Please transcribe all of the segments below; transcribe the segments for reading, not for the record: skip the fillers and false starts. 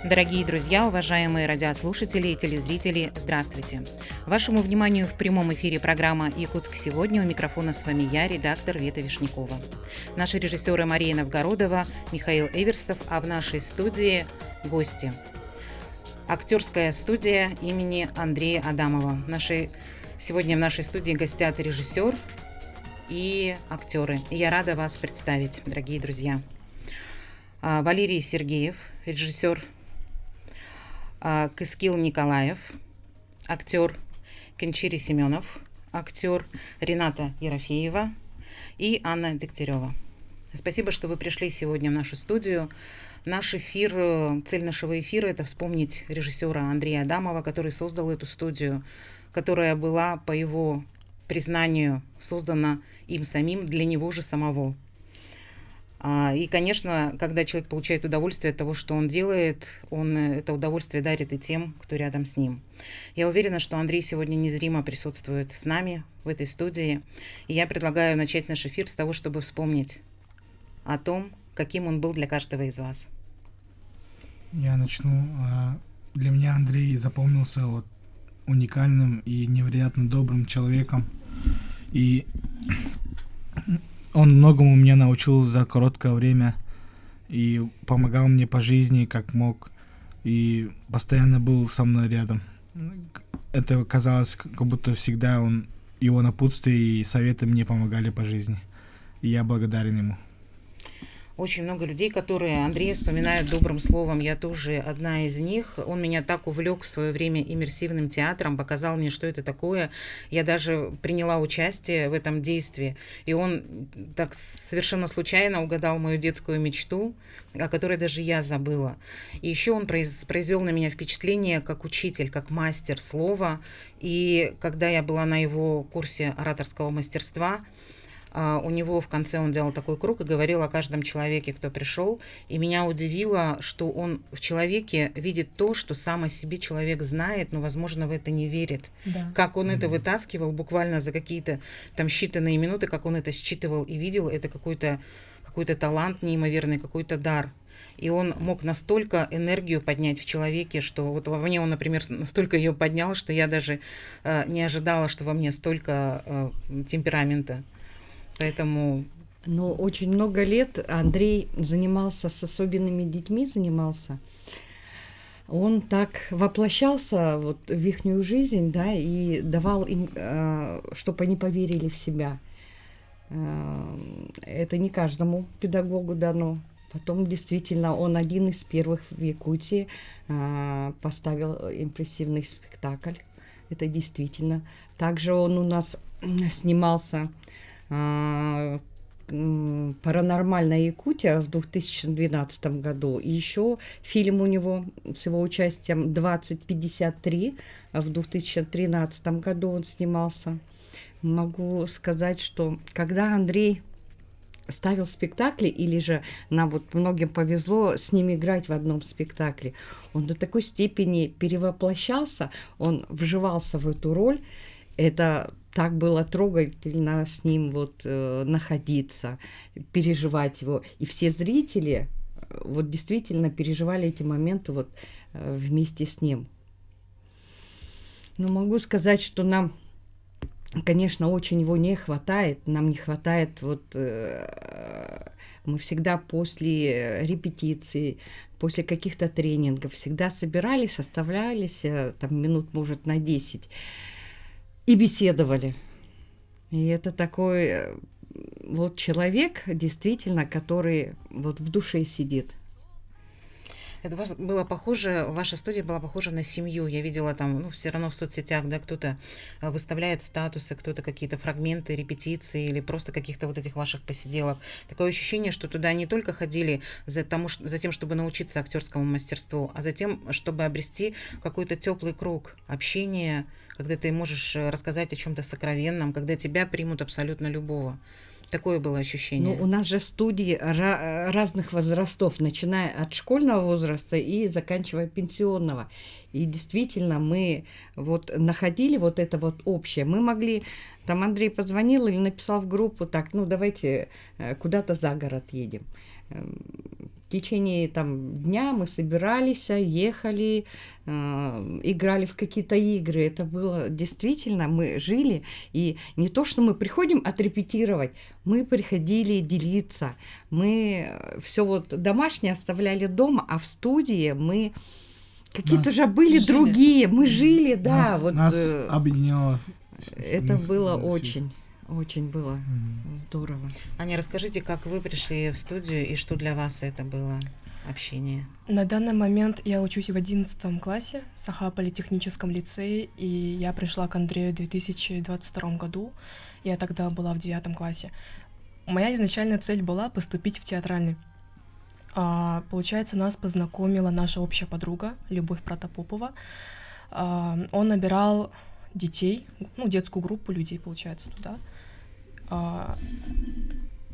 Дорогие друзья, уважаемые радиослушатели и телезрители, здравствуйте! Вашему вниманию в прямом эфире программа «Якутск сегодня». У микрофона с вами я, редактор Вета Вишнякова. Наши режиссеры Мария Новгородова, Михаил Эверстов, а в нашей студии гости. Актерская студия имени Андрея Адамова. Сегодня в нашей студии гостят режиссер и актеры. И я рада вас представить, дорогие друзья. Валерий Сергеев, режиссер, Кыскил Николаев, актер, Кенчири Семенов, актер, Рената Ерофеева и Анна Дегтярева. Спасибо, что вы пришли сегодня в нашу студию. Наш эфир, цель нашего эфира – это вспомнить режиссера Андрея Адамова, который создал эту студию, которая была, по его признанию, создана им самим для него же самого. И, конечно, когда человек получает удовольствие от того, что он делает, он это удовольствие дарит и тем, кто рядом с ним. Я уверена, что Андрей сегодня незримо присутствует с нами в этой студии. И я предлагаю начать наш эфир с того, чтобы вспомнить о том, каким он был для каждого из вас. Я начну. Для меня Андрей запомнился уникальным и невероятно добрым человеком. И он многому меня научил за короткое время и помогал мне по жизни, как мог, и постоянно был со мной рядом. Это казалось, как будто всегда его напутствия и советы мне помогали по жизни. И я благодарен ему. Очень много людей, которые Андрея вспоминают добрым словом. Я тоже одна из них. Он меня так увлек в свое время иммерсивным театром, показал мне, что это такое. Я даже приняла участие в этом действии. И он так совершенно случайно угадал мою детскую мечту, о которой даже я забыла. И еще он произвел на меня впечатление как учитель, как мастер слова. И когда я была на его курсе ораторского мастерства, у него в конце он делал такой круг и говорил о каждом человеке, кто пришел. И меня удивило, что он в человеке видит то, что сам о себе человек знает, но, возможно, в это не верит. Да. Как он это вытаскивал буквально за какие-то там считанные минуты, как он это считывал и видел, это какой-то талант неимоверный, какой-то дар. И он мог настолько энергию поднять в человеке, что вот во мне он, например, настолько ее поднял, что я даже не ожидала, что во мне столько темперамента. Поэтому... Ну, очень много лет Андрей занимался с особенными детьми, Он так воплощался в ихнюю жизнь, да, и давал им, чтобы они поверили в себя. Это не каждому педагогу дано. Потом действительно он один из первых в Якутии поставил импрессивный спектакль. Это действительно. Также он у нас снимался «Паранормальная Якутия» в 2012 году. И еще фильм у него с его участием «2053» в 2013 году он снимался. Могу сказать, что когда Андрей ставил спектакли, или же нам многим повезло с ним играть в одном спектакле, он до такой степени перевоплощался, он вживался в эту роль. Это так было трогательно с ним находиться, переживать его. И все зрители действительно переживали эти моменты вместе с ним. Но могу сказать, что нам, конечно, очень его не хватает. Нам не хватает мы всегда после репетиций, после каких-то тренингов всегда собирались, оставлялись там минут, может, на 10 и беседовали. И это такой человек, действительно, который в душе сидит. Это у вас было похоже, ваша студия была похожа на семью. Я видела там, все равно в соцсетях, да, кто-то выставляет статусы, кто-то какие-то фрагменты репетиции или просто каких-то этих ваших посиделок. Такое ощущение, что туда не только ходили за тем, чтобы научиться актерскому мастерству, а за тем, чтобы обрести какой-то теплый круг общения, когда ты можешь рассказать о чем-то сокровенном, когда тебя примут абсолютно любого. Такое было ощущение. Ну, у нас же в студии разных возрастов, начиная от школьного возраста и заканчивая пенсионного. И действительно, мы находили это общее. Мы могли, там Андрей позвонил или написал в группу, так, давайте куда-то за город едем. В течение там дня мы собирались, ехали, играли в какие-то игры. Это было действительно, мы жили. И не то, что мы приходим отрепетировать, мы приходили делиться. Мы все вот домашнее оставляли дома, а в студии мы какие-то же были жили. другие. Мы жили, да. Нас объединяло. Это было очень было здорово. Аня, расскажите, как вы пришли в студию и что для вас это было общение? На данный момент я учусь в 11 классе в Саха-политехническом лицее, и я пришла к Андрею в 2022 году. Я тогда была в 9 классе. Моя изначальная цель была поступить в театральный. Получается, нас познакомила наша общая подруга Любовь Протопопова. Он набирал детей, детскую группу людей, получается, туда.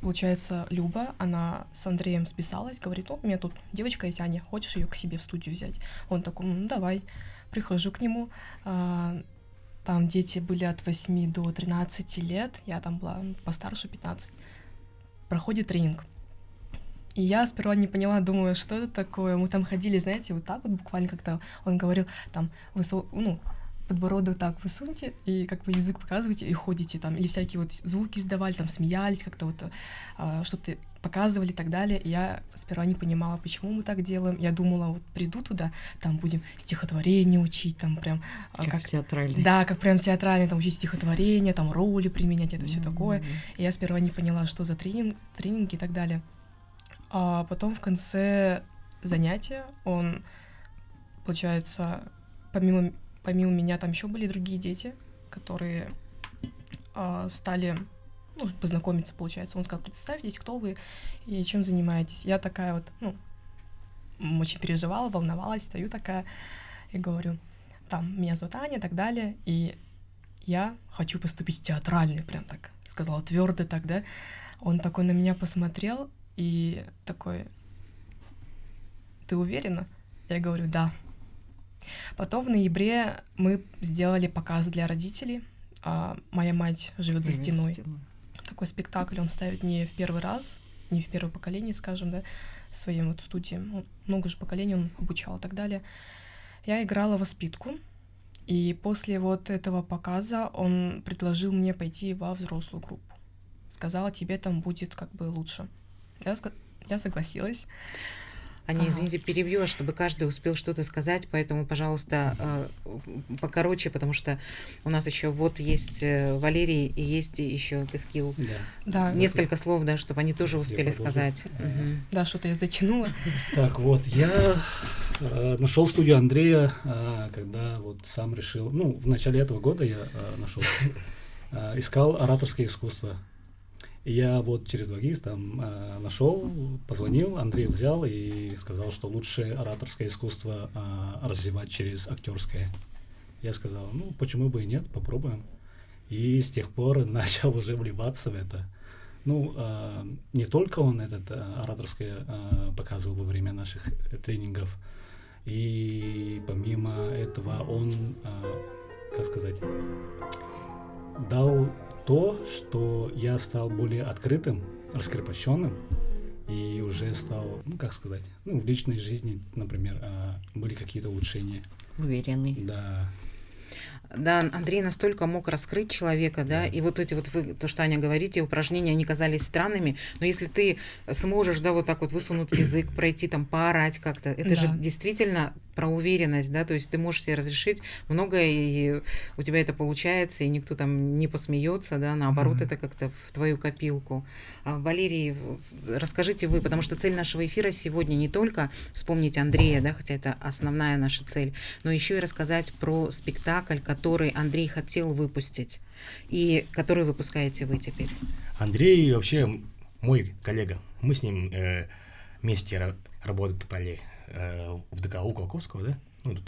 Получается, Люба, она с Андреем списалась, говорит: у меня тут девочка есть, Аня, хочешь ее к себе в студию взять? Он такой: давай. Прихожу к нему, там дети были от 8 до 13 лет, я там была постарше, 15. Проходит тренинг. И я сперва не поняла, думаю, что это такое. Мы там ходили, знаете, вот так вот буквально как-то. Он говорил, там, подбородок так высуньте, и как бы язык показывайте, и ходите там. Или всякие вот звуки издавали, там, смеялись, как-то вот что-то показывали и так далее. И я сперва не понимала, почему мы так делаем. Я думала, вот приду туда, там будем стихотворение учить, там прям... Как театральный. Да, как прям театральный, там учить стихотворение, там роли применять, это все такое. И я сперва не поняла, что за тренинги и так далее. А потом в конце занятия он, получается, помимо меня там еще были другие дети, которые стали познакомиться, получается. Он сказал: представьтесь, кто вы и чем занимаетесь. Я такая вот, очень переживала, волновалась, стою такая и говорю: там, меня зовут Аня и так далее, и я хочу поступить в театральный, прям так сказала твердо так, да. Он такой на меня посмотрел и такой: ты уверена? Я говорю: да. Потом в ноябре мы сделали показ для родителей. Моя мать живет за стеной. Такой спектакль он ставит не в первый раз, не в первое поколение, скажем, да, в своей вот студии. Много же поколений он обучал и так далее. Я играла воспитку, и после вот этого показа он предложил мне пойти во взрослую группу. Сказал: тебе там будет как бы лучше. Я согласилась. Аня, извините, перебью, чтобы каждый успел что-то сказать, поэтому, пожалуйста, покороче, потому что у нас еще вот есть Валерий и есть еще Кыскил. Да. Несколько слов, да, чтобы они тоже успели сказать. Да, что-то я затянула. Так вот, я нашел студию Андрея, когда вот сам решил, в начале этого года я искал ораторское искусство. И я вот через Двагиз там нашел, позвонил, Андрей взял и сказал, что лучше ораторское искусство развивать через актерское. Я сказал: почему бы и нет, попробуем. И с тех пор начал уже вливаться в это. Не только он этот ораторское показывал во время наших тренингов, и помимо этого он, дал то, что я стал более открытым, раскрепощенным, и уже стал, в личной жизни, например, были какие-то улучшения. Уверенный. Да. Да, Андрей настолько мог раскрыть человека, да, и вот эти вот вы, то, что Аня говорите, упражнения, они казались странными, но если ты сможешь, да, вот так вот высунуть язык, пройти там, поорать как-то, это же действительно про уверенность, да, то есть ты можешь себе разрешить многое, и у тебя это получается, и никто там не посмеется, да, наоборот, это как-то в твою копилку. Валерий, расскажите вы, потому что цель нашего эфира сегодня не только вспомнить Андрея, да, хотя это основная наша цель, но еще и рассказать про спектакль, который Андрей хотел выпустить, и который выпускаете вы теперь. Андрей вообще мой коллега. Мы с ним вместе работали в ДКУ Колковского, да?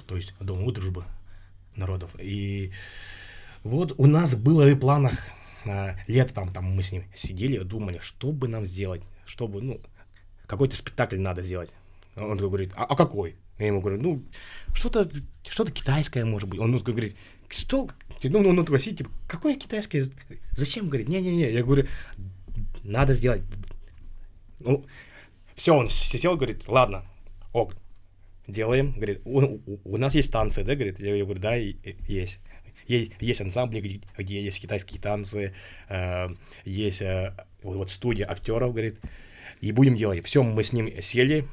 То есть Дома дружбы народов. И вот у нас было в планах лето, там мы с ним сидели, думали, что бы нам сделать, чтобы, какой-то спектакль надо сделать. Он говорит: а какой? Я ему говорю: что-то китайское, может быть. Он говорит: что? Он такой сидит, какое китайское? Зачем? Говорит: не-не-не. Я говорю: надо сделать. Все, он сел, говорит, ладно, ок, делаем. Говорит, у нас есть танцы, да, говорит? Я говорю, да, есть. Есть ансамбли, где есть китайские танцы, есть вот студия актеров, говорит, и будем делать. Все, мы с ним сели,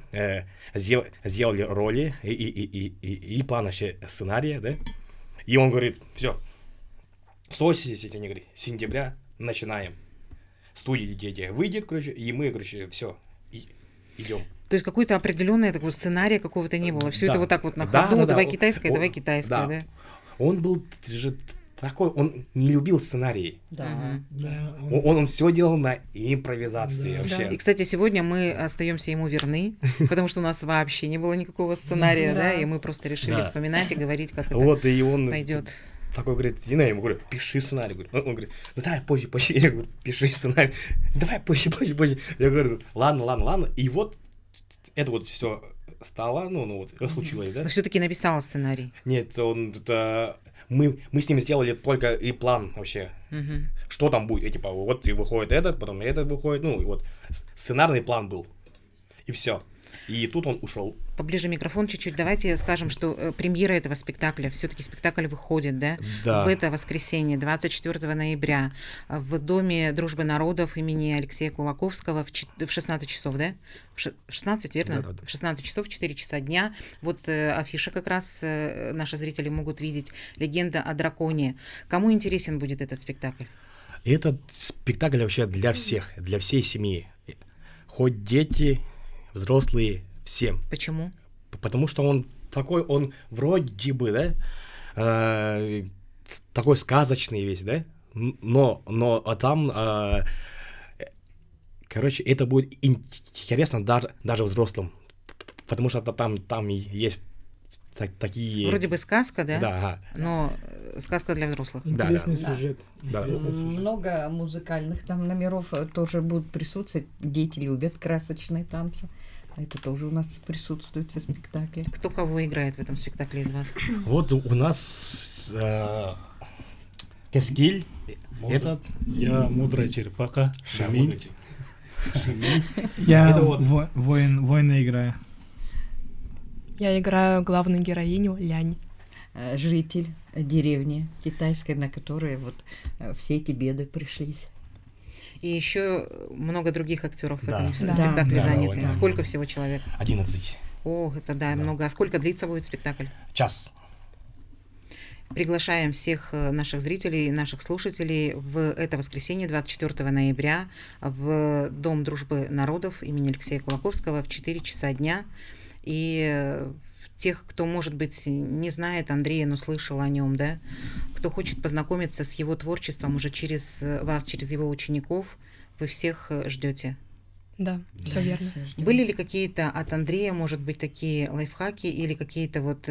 сделали роли и план вообще сценария, да, и он говорит, все, сентября начинаем. Студия где выйдет, короче, и мы, короче, все, идем. То есть какой-то определенный такой сценария какого-то не было. Все Да. это вот так вот на Да, ходу. да, Давай да. китайское, Он- давай китайское, да? Он был же такой, он не любил сценарии. Да. Мгм. Да, Он все делал на импровизации Да. вообще. И, кстати, сегодня мы остаемся ему верны, потому что у нас вообще не было никакого сценария, да, Да. и мы просто решили Да. вспоминать и говорить, как это Вот, и он пойдет. такой говорит, я ему говорю, пиши сценарий. Говорю. Он говорит, да давай позже. Я говорю, пиши сценарий. Давай позже. Я говорю, ладно. И вот это вот все стало, ну вот, случилось, да? Но все-таки написала сценарий. Нет, мы с ним сделали только и план вообще. Мгм. Что там будет, и, типа, вот и выходит этот, потом этот выходит, ну, и вот сценарный план был, и все. И тут он ушел. Поближе микрофон чуть-чуть. Давайте скажем, что премьера этого спектакля, все-таки спектакль выходит, да? Да. В это воскресенье, 24 ноября, в Доме дружбы народов имени Алексея Кулаковского в 16 часов, да? В 16, верно? Да. В 16 часов, 4 часа дня. Вот афиша как раз наши зрители могут видеть. «Легенда о драконе». Кому интересен будет этот спектакль? Этот спектакль вообще для всех, для всей семьи. Хоть дети, взрослые, всем. Почему? Потому что он такой, он вроде бы, да, такой сказочный весь, да, но там, короче, это будет интересно даже взрослым, потому что там есть такие... Вроде бы сказка, да? Да, ага. Но сказка для взрослых. Да, интересный да. сюжет. Да. Интересный сюжет. Много музыкальных там номеров тоже будут присутствовать. Дети любят красочные танцы. А это тоже у нас присутствует в спектакле. Кто кого играет в этом спектакле из вас? Вот у нас Кескиль, этот... Я мудрая черепаха. Шамин. Шамин. Я Это вот- воина играю. Я играю главную героиню Лянь. Житель деревни китайской, на которой вот все эти беды пришлись. И еще много других актеров в Да. этом Да. спектакле Да, заняты. да. Сколько всего человек? 11. Ох, это да, много. А сколько длится будет спектакль? Час. Приглашаем всех наших зрителей, наших слушателей в это воскресенье, 24 ноября, в Дом дружбы народов имени Алексея Кулаковского в 4 часа дня. И тех, кто, может быть, не знает Андрея, но слышал о нем, да, кто хочет познакомиться с его творчеством уже через вас, через его учеников, вы всех ждете. Да, все верно. Все ждем. Были ли какие-то от Андрея, может быть, такие лайфхаки или какие-то вот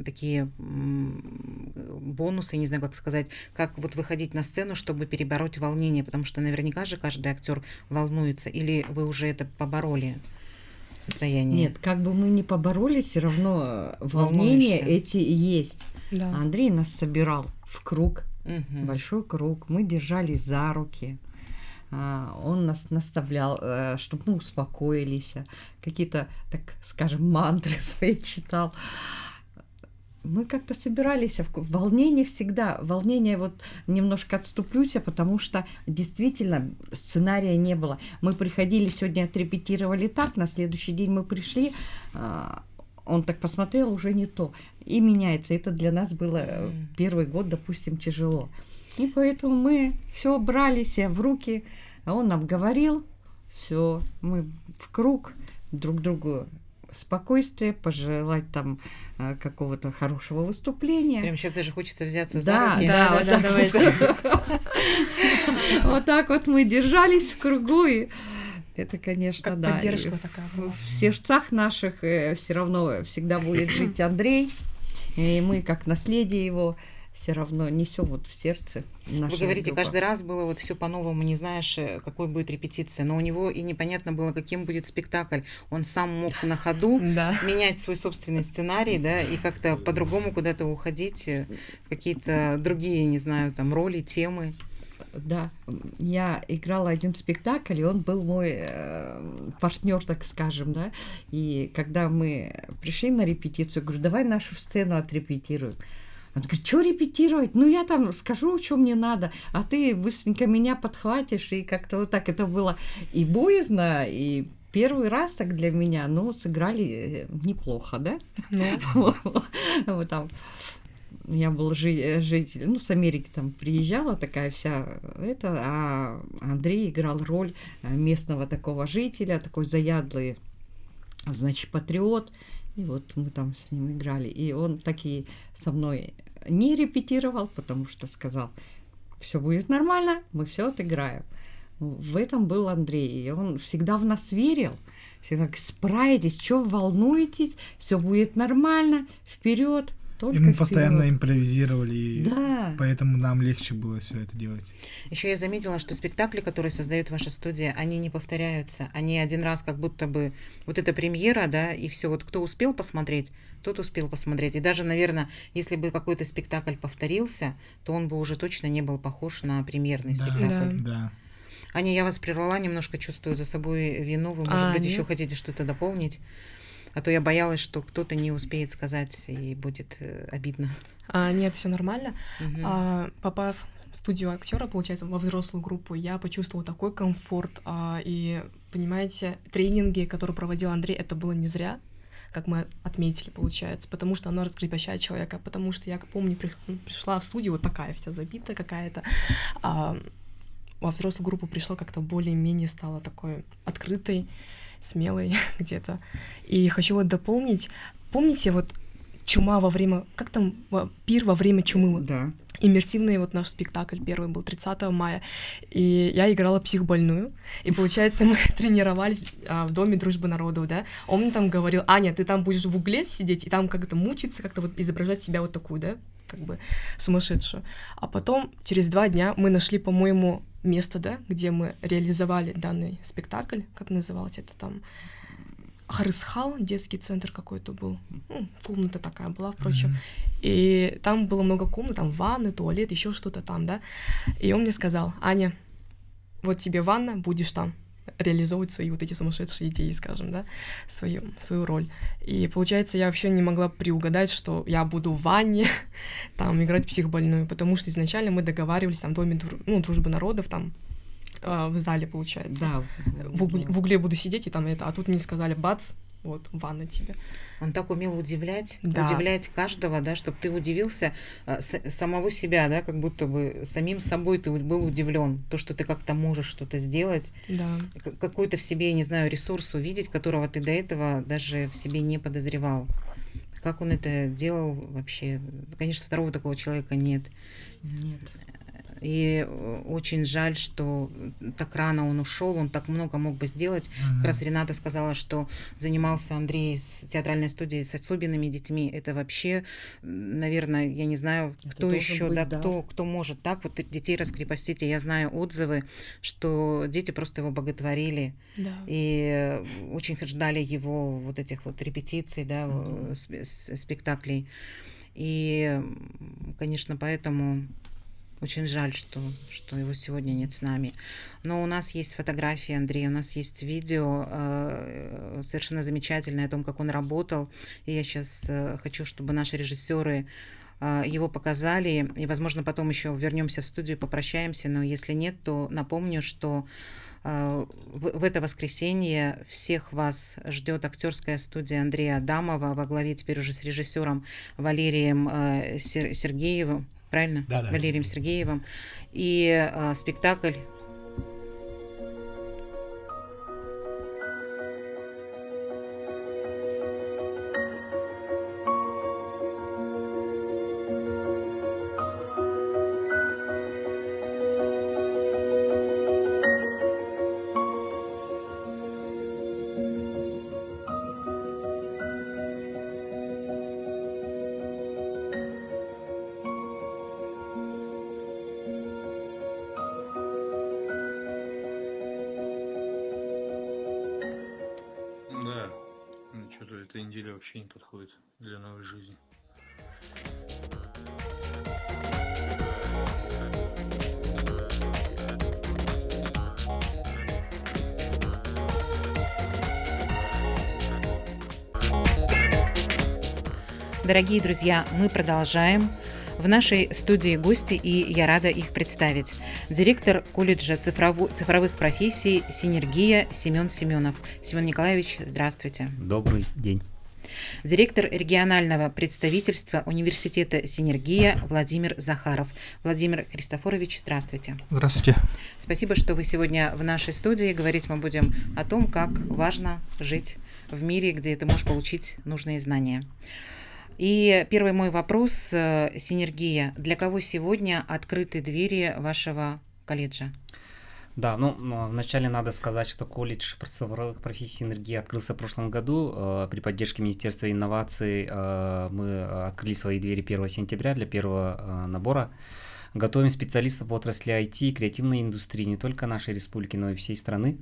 такие бонусы, не знаю, как сказать, как вот выходить на сцену, чтобы перебороть волнение, потому что наверняка же каждый актер волнуется, или вы уже это побороли состояние? Нет, как бы мы ни поборолись, все равно волнения Волнуешься. эти есть. Да. Андрей нас собирал в круг, Мгм. большой круг. Мы держались за руки. Он нас наставлял, чтобы мы успокоились, какие-то, так скажем, мантры свои читал. Мы как-то собирались, волнение всегда, волнение вот немножко отступлюсь, потому что действительно сценария не было. Мы приходили, сегодня отрепетировали так, на следующий день мы пришли, он так посмотрел, уже не то. И меняется. Это для нас было первый год, допустим, тяжело. И поэтому мы все брали себя в руки, а он нам говорил, все, мы в круг друг другу спокойствия, пожелать там какого-то хорошего выступления. Прям сейчас даже хочется взяться за Да, руки. да, Да, вот да, так вот. Вот так вот мы держались в кругу, и это, конечно, Как да. поддержка и такая в- была. В сердцах наших все равно всегда будет жить Андрей, и мы, как наследие его, все равно несем вот в сердце. Вы говорите, каждый раз было вот все по-новому, не знаешь, какой будет репетиция, но у него и непонятно было, каким будет спектакль. Он сам мог на ходу Да. менять свой собственный сценарий, да, и как-то по-другому куда-то уходить, в какие-то другие, не знаю, там, роли, темы. Да, я играла один спектакль, и он был мой партнер, так скажем, да. И когда мы пришли на репетицию, я говорю, давай нашу сцену отрепетируем. Он говорит, что репетировать? Ну, я там скажу, что мне надо, а ты быстренько меня подхватишь. И как-то вот так это было и боязно, и первый раз так для меня, но сыграли неплохо, да? Ну, Вот там я был житель, ну, с Америки там приезжала такая вся, это, а Андрей играл роль местного такого жителя, такой заядлый, значит, патриот. И вот мы там с ним играли. И он таки со мной не репетировал, потому что сказал, все будет нормально, мы все отыграем. В этом был Андрей. И он всегда в нас верил. Всегда говорит, справитесь, что волнуетесь, все будет нормально, вперед. И мы постоянно импровизировали, и да. Поэтому нам легче было все это делать. Еще я заметила, что спектакли, которые создает ваша студия, они не повторяются. Они один раз как будто бы... Вот это премьера, да, и все. Вот кто успел посмотреть, тот успел посмотреть. И даже, наверное, если бы какой-то спектакль повторился, то он бы уже точно не был похож на премьерный спектакль. Да. Аня, я вас прервала, немножко чувствую за собой вину. Вы, может быть, нет. еще хотите что-то дополнить? А то я боялась, что кто-то не успеет сказать, и будет обидно. Нет, все нормально. Мгм. Попав в студию актера, получается, во взрослую группу, я почувствовала такой комфорт. И, понимаете, тренинги, которые проводил Андрей, это было не зря, как мы отметили, получается, потому что оно раскрепощает человека, потому что я помню, пришла в студию вот такая вся забитая какая-то, во взрослую группу пришла как-то более-менее, стала такой открытой, смелой где-то. И хочу вот дополнить, помните вот чума во время, как там, пир во время чумы? Да. Иммерсивный вот наш спектакль первый был 30 мая, и я играла психбольную, и, получается, мы тренировались в Доме дружбы народов, да, он мне там говорил, Аня, ты там будешь в угле сидеть и там как-то мучиться, как-то вот изображать себя вот такую, да, как бы сумасшедшую. А потом, через 2 дня, мы нашли, по-моему, место, да, где мы реализовали данный спектакль, как называлось это там, Харысхал, детский центр какой-то был, комната такая была, впрочем, и там было много комнат, там ванны, туалет, еще что-то там, да, и он мне сказал, Аня, вот тебе ванна, будешь там реализовывать свои вот эти сумасшедшие идеи, скажем, да, свою роль. И, получается, я вообще не могла приугадать, что я буду в ванне там играть психбольную, потому что изначально мы договаривались там в Доме дружбы народов, там в зале, получается. Да. В угле буду сидеть, и там это, а тут мне сказали, бац, вот, ванна тебе. Он так умел удивлять, Да. удивлять каждого, да, чтобы ты удивился самого себя, да, как будто бы самим собой ты был удивлен, то, что ты как-то можешь что-то сделать, Да. какой-то в себе, не знаю, ресурс увидеть, которого ты до этого даже в себе не подозревал. Как он это делал вообще? Конечно, второго такого человека нет. Нет. И очень жаль, что так рано он ушел, он так много мог бы сделать. Как раз Рената сказала, что занимался Андрей с театральной студией с особенными детьми. Это вообще, наверное, я не знаю, Это кто должен еще, быть, да, да. кто может так вот детей раскрепостить. И я знаю отзывы, что дети просто его боготворили. Да. И очень ждали его вот этих вот репетиций, да, спектаклей. И, конечно, поэтому очень жаль, что его сегодня нет с нами. Но у нас есть фотографии Андрея, у нас есть видео совершенно замечательное о том, как он работал. И я сейчас хочу, чтобы наши режиссеры его показали. И, возможно, потом еще вернемся в студию, попрощаемся. Но если нет, то напомню, что в это воскресенье всех вас ждет актерская студия Андрея Адамова во главе теперь уже с режиссером Валерием Сергеевым. Правильно? Да. Валерием Сергеевым. И спектакль Да, что-то эта неделя вообще не подходит для новой жизни. Дорогие друзья, мы продолжаем. В нашей студии гости, и я рада их представить. Директор колледжа цифровых профессий «Синергия» Семен Семенов. Семен Николаевич, здравствуйте. Добрый день. Директор регионального представительства университета «Синергия» Владимир Захаров. Владимир Христофорович, здравствуйте. Здравствуйте. Спасибо, что вы сегодня в нашей студии. Говорить мы будем о том, как важно жить в мире, где ты можешь получить нужные знания. И первый мой вопрос, «Синергия». Для кого сегодня открыты двери вашего колледжа? Да, вначале надо сказать, что колледж цифровых профессий «Синергия» открылся в прошлом году. При поддержке Министерства инноваций мы открыли свои двери 1 сентября для первого набора. Готовим специалистов в отрасли IT и креативной индустрии не только нашей республики, но и всей страны.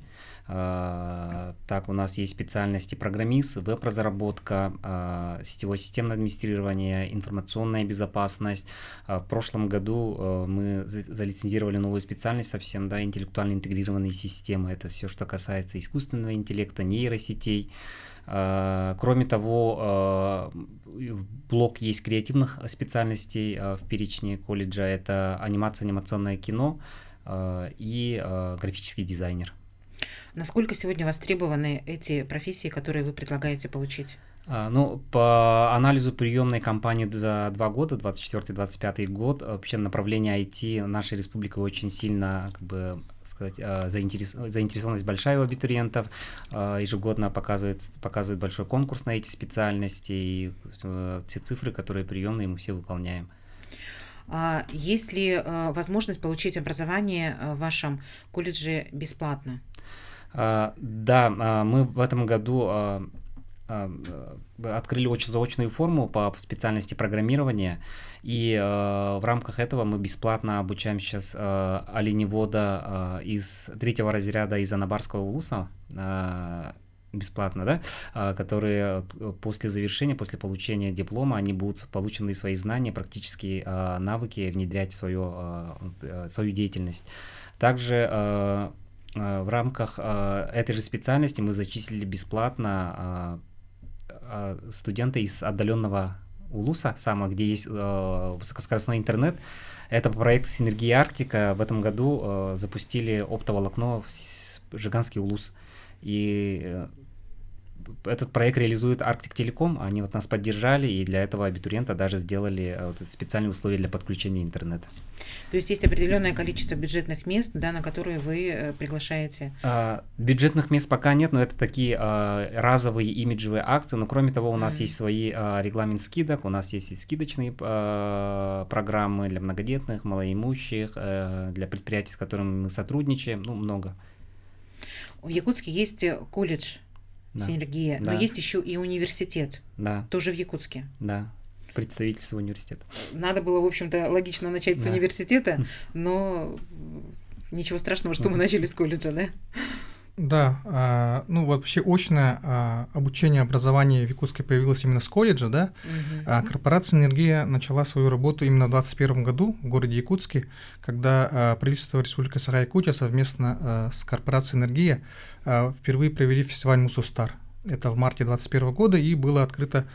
Так, у нас есть специальности программист, веб-разработка, сетевое системное администрирование, информационная безопасность. В прошлом году мы залицензировали новую специальность совсем, да, интеллектуально интегрированные системы. Это все, что касается искусственного интеллекта, нейросетей. Кроме того, блок есть креативных специальностей в перечне колледжа. Это анимация, анимационное кино и графический дизайнер. Насколько сегодня востребованы эти профессии, которые вы предлагаете получить? По анализу приемной кампании за 2 года, 24-25 год, вообще направление IT нашей республики очень сильно, заинтересованность большая у абитуриентов, ежегодно показывает большой конкурс на эти специальности, и все цифры, которые приемные, мы все выполняем. Есть ли возможность получить образование в вашем колледже бесплатно? Да, мы в этом году открыли очно-заочную форму по специальности программирования, и в рамках этого мы бесплатно обучаем сейчас оленевода из 3-го разряда из Анабарского улуса, бесплатно, да, которые после получения диплома, они будут получены свои знания, практические навыки внедрять в свою деятельность. Также в рамках этой же специальности мы зачислили бесплатно студента из отдаленного улуса, где есть высокоскоростной интернет. Это по проекту «Синергия Арктика». В этом году запустили оптоволокно в Жиганский улус. И этот проект реализует Arctic Telecom. Они нас поддержали, и для этого абитуриента даже сделали специальные условия для подключения интернета. То есть есть определенное количество бюджетных мест, да, на которые вы приглашаете? Бюджетных мест пока нет, но это такие разовые имиджевые акции. Но кроме того, у нас есть свои регламент скидок, у нас есть и скидочные программы для многодетных, малоимущих, для предприятий, с которыми мы сотрудничаем, много. В Якутске есть колледж «Синергия», но есть еще и университет, тоже в Якутске. Да, представительство университета. Надо было, в общем-то, логично начать с университета, но ничего страшного, что мы начали с колледжа, да? Да, вообще очное обучение, образование в Якутске появилось именно с колледжа, да. Корпорация «Энергия» начала свою работу именно в 2021 году в городе Якутске, когда правительство Республики Саха-Якутия совместно с корпорацией «Энергия» впервые провели фестиваль «Мусустар». Это в марте 2021 года, и было открыто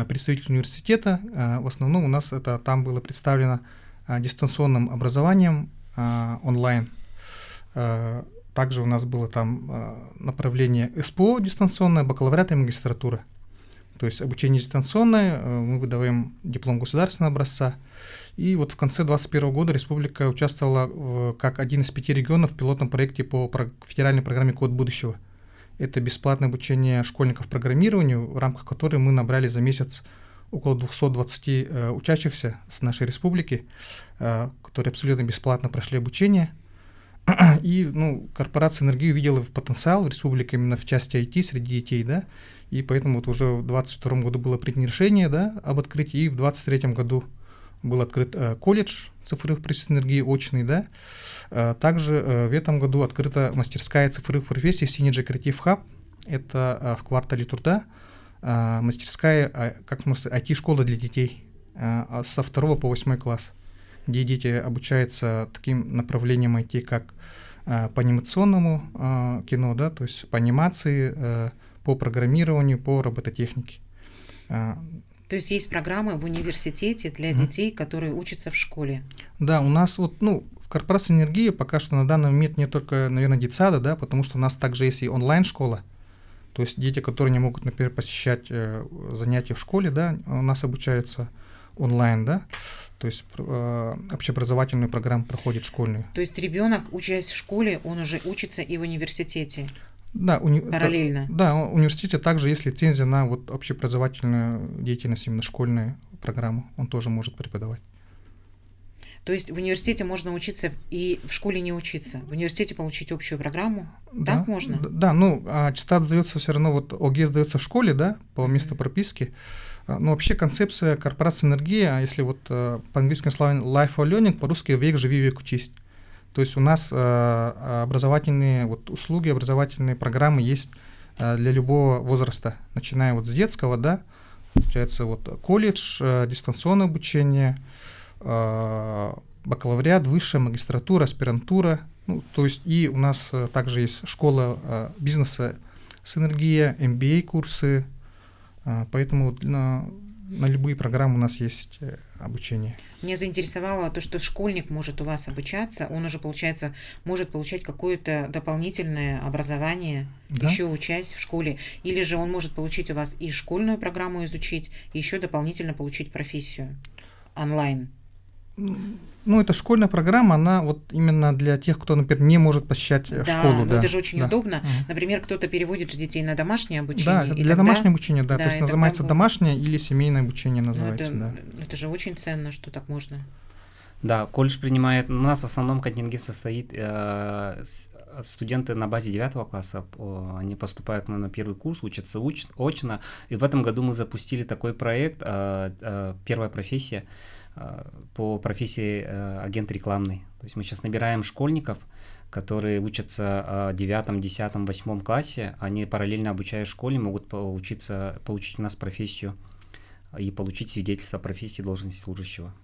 представитель университета. В основном у нас там было представлено дистанционным образованием онлайн. Также у нас было там направление СПО дистанционное, бакалавриат и магистратура. То есть обучение дистанционное, мы выдаем диплом государственного образца. И вот в конце 2021 года республика участвовала как один из 5 регионов в пилотном проекте по федеральной программе «Код будущего». Это бесплатное обучение школьников программированию, в рамках которой мы набрали за месяц около 220 учащихся с нашей республики, которые абсолютно бесплатно прошли обучение. И корпорация «Энергия» увидела потенциал в республике именно в части IT среди детей, да, и поэтому вот уже в 2022 году было принято решение, да, об открытии, и в 2023 году был открыт колледж цифровых профессий «Энергии» очный, да. Также в этом году открыта мастерская цифровых профессий Synergy Creative Hub, это в квартале труда, мастерская, как можно сказать, IT-школа для детей со 2 по 8 класс, где дети обучаются таким направлениям IT, как по анимационному кино, да, то есть по анимации, по программированию, по робототехнике. То есть есть программы в университете для детей, которые учатся в школе? Да, у нас вот, в корпорации «Энергия» пока что на данный момент не только, наверное, детсада, да, потому что у нас также есть и онлайн-школа. То есть дети, которые не могут, например, посещать занятия в школе, да, у нас обучаются онлайн, да, то есть общеобразовательную программу проходит школьную. То есть ребенок, учась в школе, он уже учится и в университете? Да, параллельно? Да, в университете также есть лицензия на вот общеобразовательную деятельность, именно школьную программу, он тоже может преподавать. То есть в университете можно учиться и в школе не учиться? В университете получить общую программу? Да, Так можно? Да, аттестат сдается все равно, вот ОГЭ сдается в школе, да, по месту прописки. Но вообще концепция корпорации «Энергия», если вот по-английски слово «life for learning», по-русски «век живи, век учись». То есть у нас образовательные вот услуги, образовательные программы есть для любого возраста, начиная вот с детского, да, получается вот колледж, дистанционное обучение, бакалавриат, высшая магистратура, аспирантура. То есть и у нас также есть школа бизнеса с «Энергия», MBA-курсы, поэтому на любые программы у нас есть обучение. Меня заинтересовало то, что школьник может у вас обучаться, он уже, получается, может получать какое-то дополнительное образование, да, еще учась в школе, или же он может получить у вас и школьную программу изучить, и еще дополнительно получить профессию онлайн. Это школьная программа, она вот именно для тех, кто, например, не может посещать школу. Да, это же очень удобно. Например, кто-то переводит же детей на домашнее обучение. Да, для домашнего обучения, да, то есть называется домашнее или семейное обучение называется, это же очень ценно, что так можно. Да, колледж принимает, у нас в основном контингент состоит студенты на базе 9 класса, они поступают на первый курс, учатся очно, и в этом году мы запустили такой проект «Первая профессия», по профессии агент рекламный. То есть мы сейчас набираем школьников, которые учатся в 9, 10, 8 классе, они параллельно обучаясь в школе могут получить у нас профессию и получить свидетельство о профессии должности служащего.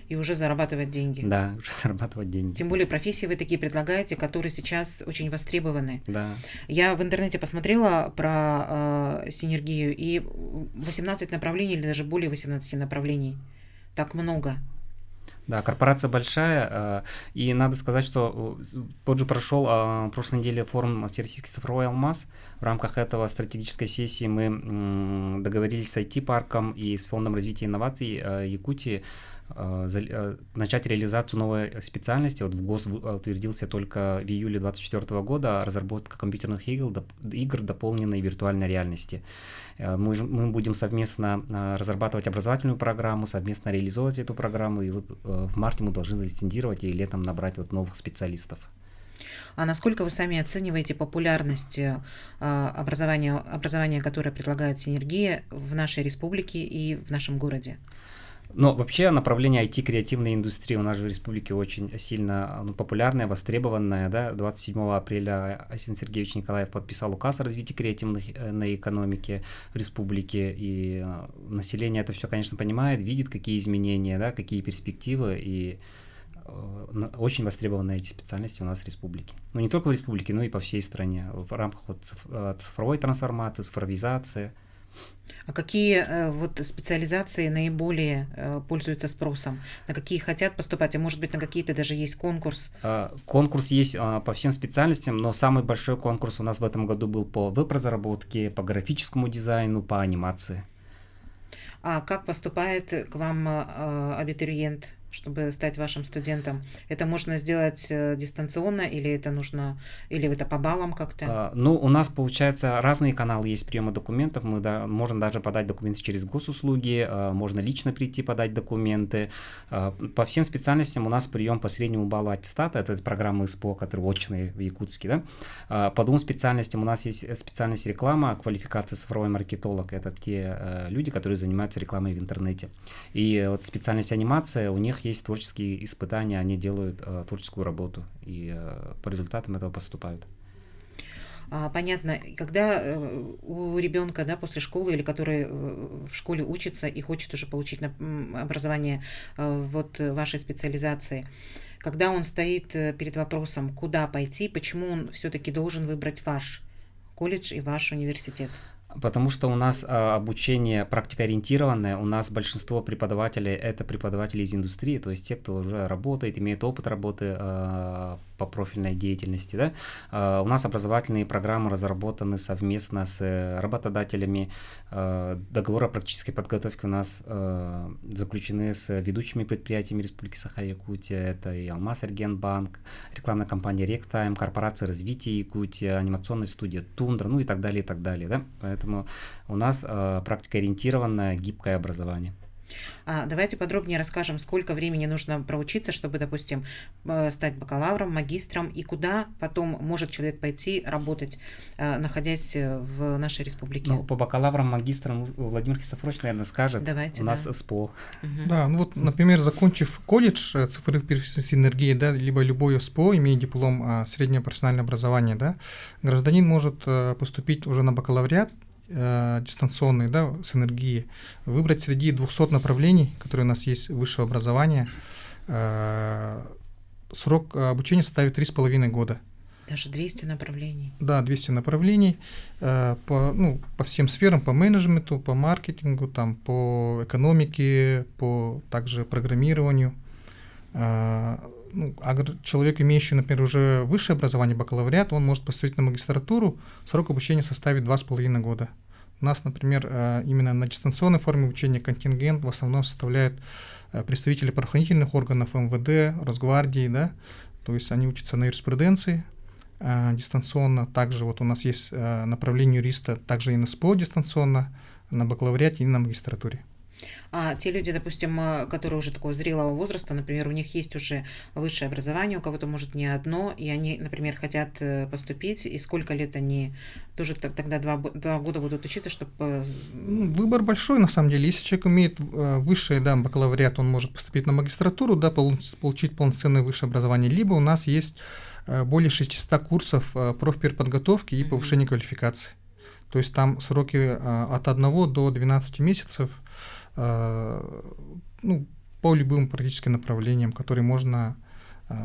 И уже зарабатывать деньги. Да, уже зарабатывать деньги. Тем более профессии вы такие предлагаете, которые сейчас очень востребованы. Да. Я в интернете посмотрела про синергию, и 18 направлений или даже более 18 направлений. Так много. Да, корпорация большая, и надо сказать, что тот же прошел в прошлой неделе форум «Всероссийский цифровой алмаз». В рамках этого стратегической сессии мы договорились с IT-парком и с Фондом развития инноваций Якутии начать реализацию новой специальности. Вот в ГОС утвердился только в июле 2024 года разработка компьютерных игр дополненной виртуальной реальности. Мы будем совместно разрабатывать образовательную программу, совместно реализовывать эту программу, и вот в марте мы должны лицензировать и летом набрать вот новых специалистов. А насколько вы сами оцениваете популярность образования, которое предлагает Синергия в нашей республике и в нашем городе? Но вообще направление IT-креативной индустрии у нас же в республике очень сильно популярное, востребованное. Да? 27 апреля Арсений Сергеевич Николаев подписал указ о развитии креативной экономики в республике, и население это все, конечно, понимает, видит, какие изменения, да, какие перспективы, и очень востребованы эти специальности у нас в республике. Ну, не только в республике, но и по всей стране в рамках цифровой трансформации, цифровизации. А какие вот специализации наиболее пользуются спросом? На какие хотят поступать? А может быть, на какие-то даже есть конкурс? Конкурс есть по всем специальностям, но самый большой конкурс у нас в этом году был по веб-разработке, по графическому дизайну, по анимации. А как поступает к вам абитуриент, чтобы стать вашим студентом? Это можно сделать дистанционно, или это нужно, или это по баллам как-то? У нас, получается, разные каналы есть приема документов. Можно даже подать документы через госуслуги, можно лично прийти подать документы. По всем специальностям у нас прием по среднему баллу аттестата, это программа СПО, которые очные в Якутске. Да? По двум специальностям у нас есть специальность реклама, квалификация цифровой маркетолог. Это те люди, которые занимаются рекламой в интернете. И вот специальность анимация, у них есть творческие испытания, они делают творческую работу и по результатам этого поступают. Понятно. Когда у ребенка, да, после школы, или который в школе учится и хочет уже получить образование вот вашей специализации, когда он стоит перед вопросом, куда пойти, почему он все-таки должен выбрать ваш колледж и ваш университет? Потому что у нас обучение практикоориентированное, у нас большинство преподавателей это преподаватели из индустрии, то есть те, кто уже работает, имеет опыт работы по профильной деятельности. Да? У нас образовательные программы разработаны совместно с работодателями, договоры о практической подготовке у нас заключены с ведущими предприятиями Республики Саха-Якутия, это и Алмаз-Эргенбанк, рекламная компания Ректайм, корпорация развития Якутии, анимационная студия Тундра, ну и так далее, и так далее. Да? Поэтому у нас практикоориентированное гибкое образование. Давайте подробнее расскажем, сколько времени нужно проучиться, чтобы, допустим, стать бакалавром, магистром, и куда потом может человек пойти работать, находясь в нашей республике. Ну, по бакалаврам, магистрам Владимир Христофорович, наверное, скажет. Давайте, у нас СПО. Угу. Да, ну вот, например, закончив колледж цифровых профессий энергии, да, либо любой СПО, имея диплом среднее профессиональное образование, да, гражданин может поступить уже на бакалавриат, дистанционный, да, с энергией, выбрать среди 200 направлений, которые у нас есть высшего образования. Срок обучения составит 3,5 года. Даже 200 направлений. Да, 200 направлений по всем сферам, по менеджменту, по маркетингу, там, по экономике, по также программированию. А человек, имеющий, например, уже высшее образование, бакалавриат, он может поступить на магистратуру, срок обучения составит 2,5 года. У нас, например, именно на дистанционной форме обучения контингент в основном составляют представители правоохранительных органов МВД, Росгвардии, да, то есть они учатся на юриспруденции дистанционно. Также вот у нас есть направление юриста, также и на СПО дистанционно, на бакалавриате и на магистратуре. А те люди, допустим, которые уже такого зрелого возраста, например, у них есть уже высшее образование, у кого-то, может, не одно, и они, например, хотят поступить, и сколько лет они тоже тогда 2 года будут учиться, чтобы... Выбор большой, на самом деле. Если человек имеет высшее, да, бакалавриат, он может поступить на магистратуру, да, получить полноценное высшее образование, либо у нас есть более 600 курсов профпереподготовки и повышения квалификации. То есть там сроки от 1 до 12 месяцев, по любым практическим направлениям, которые можно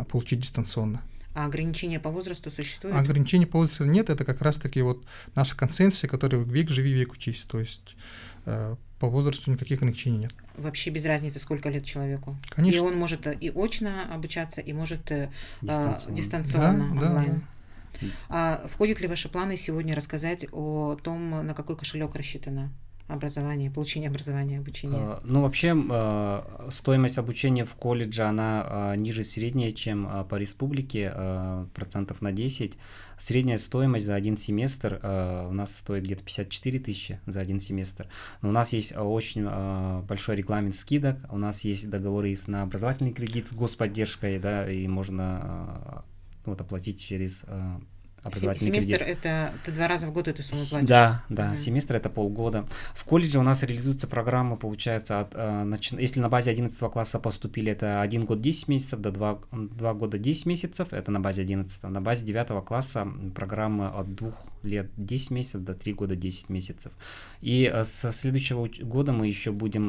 получить дистанционно. А ограничения по возрасту существуют? Ограничений по возрасту нет, это как раз-таки вот наша концепция, которая век живи, век учись, то есть по возрасту никаких ограничений нет. Вообще без разницы, сколько лет человеку? Конечно. И он может и очно обучаться, и может дистанционно онлайн. Да. А входит ли в ваши планы сегодня рассказать о том, на какой кошелек рассчитано образование, получение образования, обучения? Ну, вообще, стоимость обучения в колледже, она ниже средней, чем по республике, процентов на 10. Средняя стоимость за один семестр у нас стоит где-то 54 тысячи за один семестр. Но у нас есть очень большой регламент скидок, у нас есть договоры на образовательный кредит с господдержкой, да, и можно оплатить через... Семестр кредит. Это ты 2 раза в год эту сумму платишь? Да, семестр это полгода. В колледже у нас реализуется программа, получается, если на базе 11 класса поступили, это 1 год 10 месяцев, до 2 года 10 месяцев, это на базе 11. На базе 9 класса программа от 2 лет 10 месяцев до 3 года 10 месяцев. И со следующего года мы еще будем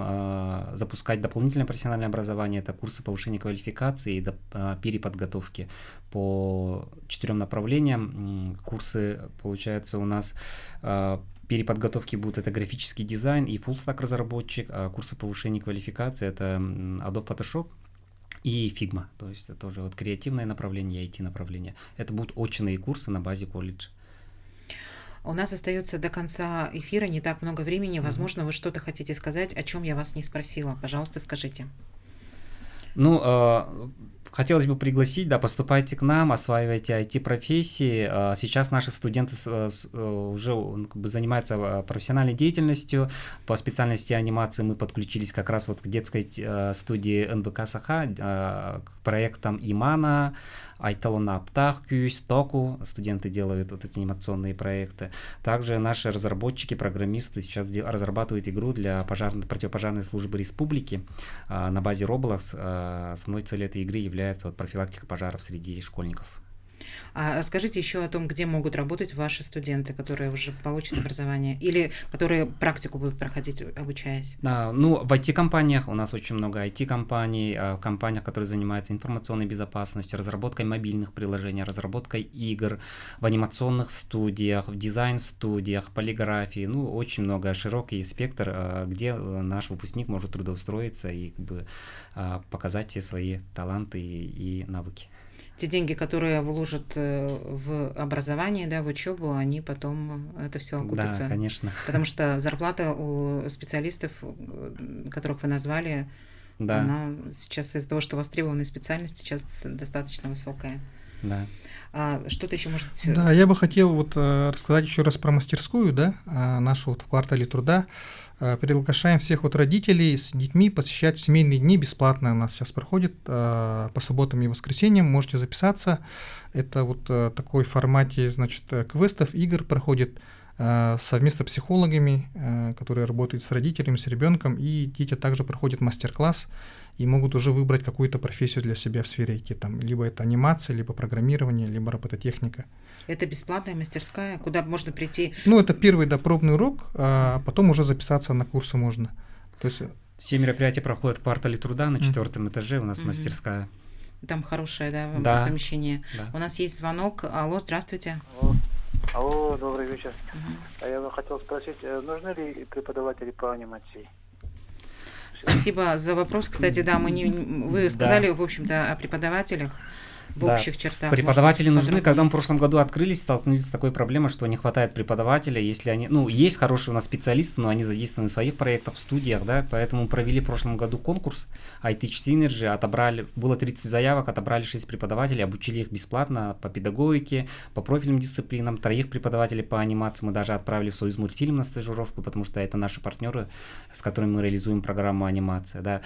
запускать дополнительное профессиональное образование, это курсы повышения квалификации и переподготовки по 4 направлениям. Курсы, получается, у нас переподготовки будут, это графический дизайн и фуллстак разработчик, а курсы повышения квалификации это Adobe Photoshop и Figma, то есть это тоже вот креативное направление, IT-направление. Это будут очные курсы на базе колледжа. У нас остается до конца эфира не так много времени. Возможно, вы что-то хотите сказать, о чем я вас не спросила. Пожалуйста, скажите. Хотелось бы пригласить, да, поступайте к нам, осваивайте IT-профессии. Сейчас наши студенты уже занимаются профессиональной деятельностью. По специальности анимации мы подключились как раз вот к детской студии НВК Саха, к проектам Имана, Айталона Аптах, Кюсь, Току. Студенты делают вот эти анимационные проекты. Также наши разработчики, программисты сейчас разрабатывают игру для противопожарной службы республики на базе Roblox. Основной целью этой игры является профилактика пожаров среди школьников. А расскажите еще о том, где могут работать ваши студенты, которые уже получат образование, или которые практику будут проходить, обучаясь. Ну, в IT-компаниях у нас очень много IT-компаний, компаниях, которые занимаются информационной безопасностью, разработкой мобильных приложений, разработкой игр, в анимационных студиях, в дизайн-студиях, полиграфии. Ну, очень много, широкий спектр, где наш выпускник может трудоустроиться и как бы показать все свои таланты и навыки. Те деньги, которые вложат в образование, да, в учебу, они потом это все окупятся. Да, конечно. Потому что зарплата у специалистов, которых вы назвали, да. Она сейчас из-за того, что востребованная специальность сейчас достаточно высокая. Да. А что-то еще может... Да, я бы хотел вот рассказать еще раз про мастерскую, да, нашу вот в квартале труда. Приглашаем всех вот родителей с детьми посещать семейные дни бесплатно. У нас сейчас проходит по субботам и воскресеньям. Можете записаться. Это вот такой формате, значит, квестов, игр проходит совместно с психологами, которые работают с родителями, с ребенком, и дети также проходят мастер-класс и могут уже выбрать какую-то профессию для себя в сфере IT. Там, либо это анимация, либо программирование, либо робототехника. Это бесплатная мастерская, куда можно прийти? Ну, это первый пробный урок, а потом уже записаться на курсы можно. То есть... Все мероприятия проходят в квартале труда на 4-м этаже, у нас мастерская. Там хорошее, да, помещение. Да. У нас есть звонок. Алло, здравствуйте. Алло, добрый вечер. Я бы хотел спросить, нужны ли преподаватели по анимации? Спасибо за вопрос. Кстати, да, вы сказали, в общем-то, о преподавателях. В общих чертах. Преподаватели нужны. Когда мы в прошлом году открылись, столкнулись с такой проблемой, что не хватает преподавателей. Если они, есть хорошие у нас специалисты, но они задействованы в своих проектах, в студиях, да, поэтому провели в прошлом году конкурс IT Synergy, было 30 заявок, отобрали 6 преподавателей, обучили их бесплатно по педагогике, по профильным дисциплинам, 3 преподавателей по анимации мы даже отправили в Союзмультфильм на стажировку, потому что это наши партнеры, с которыми мы реализуем программу анимации, да.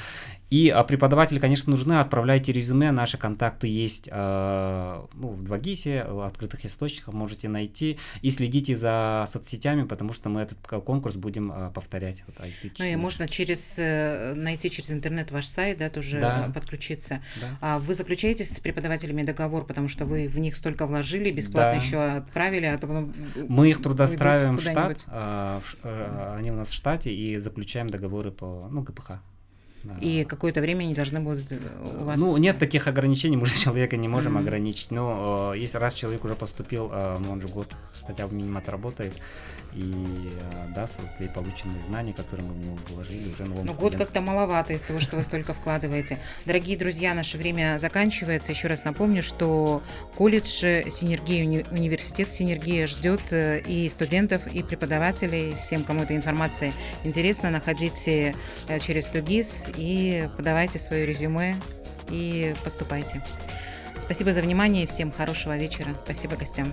И преподаватели, конечно, нужны, отправляйте резюме, наши контакты есть в 2GIS, в открытых источниках можете найти, и следите за соцсетями, потому что мы этот конкурс будем повторять. Вот, и можно найти через интернет ваш сайт, да, тоже подключиться. Да. А вы заключаете с преподавателями договор, потому что вы в них столько вложили, бесплатно еще отправили, а потом мы их трудоустраиваем в штат, они у нас в штате, и заключаем договоры по ГПХ. И какое-то время они должны будут у вас... нет таких ограничений, мы же человека не можем ограничить, но если раз человек уже поступил, он же год хотя бы минимум отработает и даст и полученные знания, которые мы в него вложили уже новому студенту. Год как-то маловато из того, что вы столько вкладываете. Дорогие друзья, наше время заканчивается. Еще раз напомню, что колледж Синергия, университет Синергия ждет и студентов, и преподавателей. Всем, кому эта информация интересна, находите через 2GIS и подавайте свое резюме и поступайте. Спасибо за внимание и всем хорошего вечера. Спасибо гостям.